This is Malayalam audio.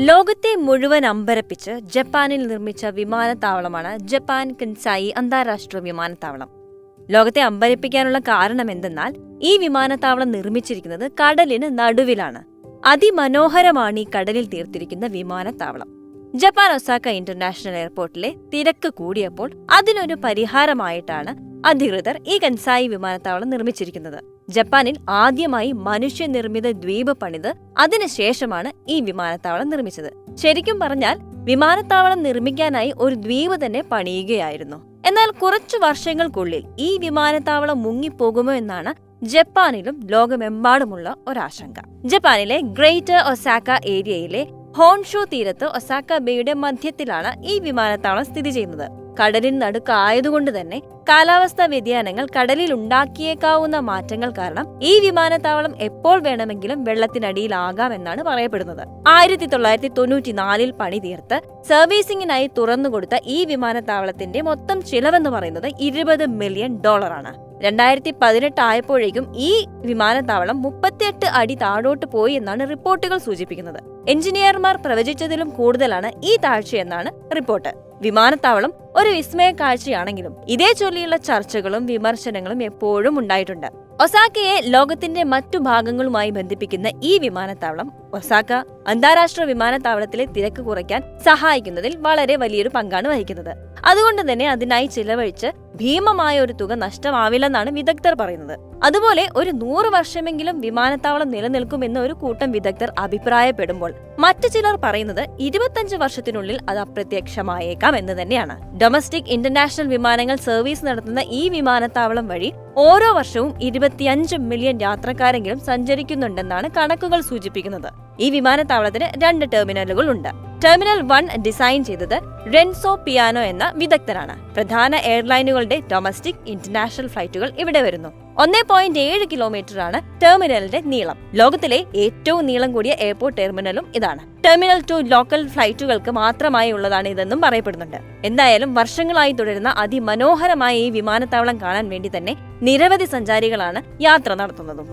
ലോകത്തെ മുഴുവൻ അമ്പരപ്പിച്ച് ജപ്പാനിൽ നിർമ്മിച്ച വിമാനത്താവളമാണ് ജപ്പാൻ കൻസായി അന്താരാഷ്ട്ര വിമാനത്താവളം. ലോകത്തെ അമ്പരപ്പിക്കാനുള്ള കാരണം എന്തെന്നാൽ ഈ വിമാനത്താവളം നിർമ്മിച്ചിരിക്കുന്നത് കടലിന് നടുവിലാണ്. അതിമനോഹരമാണ് ഈ കടലിൽ തീർത്തിരിക്കുന്ന വിമാനത്താവളം. ജപ്പാൻ ഒസാക്ക ഇന്റർനാഷണൽ എയർപോർട്ടിലെ തിരക്ക് കൂടിയപ്പോൾ അതിനൊരു പരിഹാരമായിട്ടാണ് അധികൃതർ ഈ കൻസായി വിമാനത്താവളം നിർമ്മിച്ചിരിക്കുന്നത്. ജപ്പാനിൽ ആദ്യമായി മനുഷ്യനിർമ്മിത ദ്വീപ് പണിത് അതിനുശേഷമാണ് ഈ വിമാനത്താവളം നിർമ്മിച്ചത്. ശരിക്കും പറഞ്ഞാൽ വിമാനത്താവളം നിർമ്മിക്കാനായി ഒരു ദ്വീപ് തന്നെ പണിയുകയായിരുന്നു. എന്നാൽ കുറച്ചു വർഷങ്ങൾക്കുള്ളിൽ ഈ വിമാനത്താവളം മുങ്ങിപ്പോകുമോ എന്നാണ് ജപ്പാനിലും ലോകമെമ്പാടുമുള്ള ഒരാശങ്ക. ജപ്പാനിലെ ഗ്രേറ്റർ ഒസാക്ക ഏരിയയിലെ ഹോൺഷു തീരത്ത് ഒസാക്ക ബേയുടെ മധ്യത്തിലാണ് ഈ വിമാനത്താവളം സ്ഥിതി ചെയ്യുന്നത്. കടലിന് നടുക്കായതുകൊണ്ട് തന്നെ കാലാവസ്ഥാ വ്യതിയാനങ്ങൾ കടലിൽ ഉണ്ടാക്കിയേക്കാവുന്ന മാറ്റങ്ങൾ കാരണം ഈ വിമാനത്താവളം എപ്പോൾ വേണമെങ്കിലും വെള്ളത്തിനടിയിലാകാമെന്നാണ് പറയപ്പെടുന്നത്. 1994 പണി തീർത്ത് സർവീസിംഗിനായി തുറന്നുകൊടുത്ത ഈ വിമാനത്താവളത്തിന്റെ മൊത്തം ചിലവെന്ന് പറയുന്നത് $20 മില്യൺ. 2018 ആയപ്പോഴേക്കും ഈ വിമാനത്താവളം 38 അടി താഴോട്ട് പോയി എന്നാണ് റിപ്പോർട്ടുകൾ സൂചിപ്പിക്കുന്നത്. എഞ്ചിനീയർമാർ പ്രവചിച്ചതിലും കൂടുതലാണ് ഈ താഴ്ചയെന്നാണ് റിപ്പോർട്ട്. വിമാനത്താവളം ഒരു വിസ്മയ കാഴ്ചയാണെങ്കിലും ഇതേ ചൊല്ലിയുള്ള ചർച്ചകളും വിമർശനങ്ങളും എപ്പോഴും ഉണ്ടായിട്ടുണ്ട്. ഒസാക്കയെ ലോകത്തിന്റെ മറ്റു ഭാഗങ്ങളുമായി ബന്ധിപ്പിക്കുന്ന ഈ വിമാനത്താവളം ഒസാക്ക അന്താരാഷ്ട്ര വിമാനത്താവളത്തിലെ തിരക്ക് കുറയ്ക്കാൻ സഹായിക്കുന്നതിൽ വളരെ വലിയൊരു പങ്കാണ് വഹിക്കുന്നത്. അതുകൊണ്ട് തന്നെ അതിനായി ചിലവഴിച്ച് ഭീമമായ ഒരു തുക നഷ്ടമാവില്ലെന്നാണ് വിദഗ്ധർ പറയുന്നത്. അതുപോലെ ഒരു 100 വർഷമെങ്കിലും വിമാനത്താവളം നിലനിൽക്കുമെന്ന് ഒരു കൂട്ടം വിദഗ്ധർ അഭിപ്രായപ്പെടുമ്പോൾ മറ്റു ചിലർ പറയുന്നത് 25 വർഷത്തിനുള്ളിൽ അത് അപ്രത്യക്ഷമായേക്കാം എന്ന് തന്നെയാണ്. ഡൊമസ്റ്റിക് ഇന്റർനാഷണൽ വിമാനങ്ങൾ സർവീസ് നടത്തുന്ന ഈ വിമാനത്താവളം വഴി ഓരോ വർഷവും 25 മില്യൺ യാത്രക്കാരെങ്കിലും സഞ്ചരിക്കുന്നുണ്ടെന്നാണ് കണക്കുകൾ സൂചിപ്പിക്കുന്നത്. ഈ വിമാനത്താവളത്തിന് 2 ടെർമിനലുകൾ ഉണ്ട്. ടെർമിനൽ 1 ഡിസൈൻ ചെയ്തത് റെൻസോ പിയാനോ എന്ന വിദഗ്ധനാണ്. പ്രധാന എയർലൈനുകളുടെ ഡൊമസ്റ്റിക് ഇന്റർനാഷണൽ ഫ്ലൈറ്റുകൾ ഇവിടെ വരുന്നു. 1.7 കിലോമീറ്ററാണ് ടെർമിനലിന്റെ നീളം. ലോകത്തിലെ ഏറ്റവും നീളം കൂടിയ എയർപോർട്ട് ടെർമിനലും ഇതാണ്. ടെർമിനൽ 2 ലോക്കൽ ഫ്ലൈറ്റുകൾക്ക് മാത്രമായി ഉള്ളതാണ് ഇതെന്നും പറയപ്പെടുന്നുണ്ട്. എന്തായാലും വർഷങ്ങളായി തുടരുന്ന അതിമനോഹരമായ ഈ വിമാനത്താവളം കാണാൻ വേണ്ടി തന്നെ നിരവധി സഞ്ചാരികളാണ് യാത്ര നടത്തുന്നതും.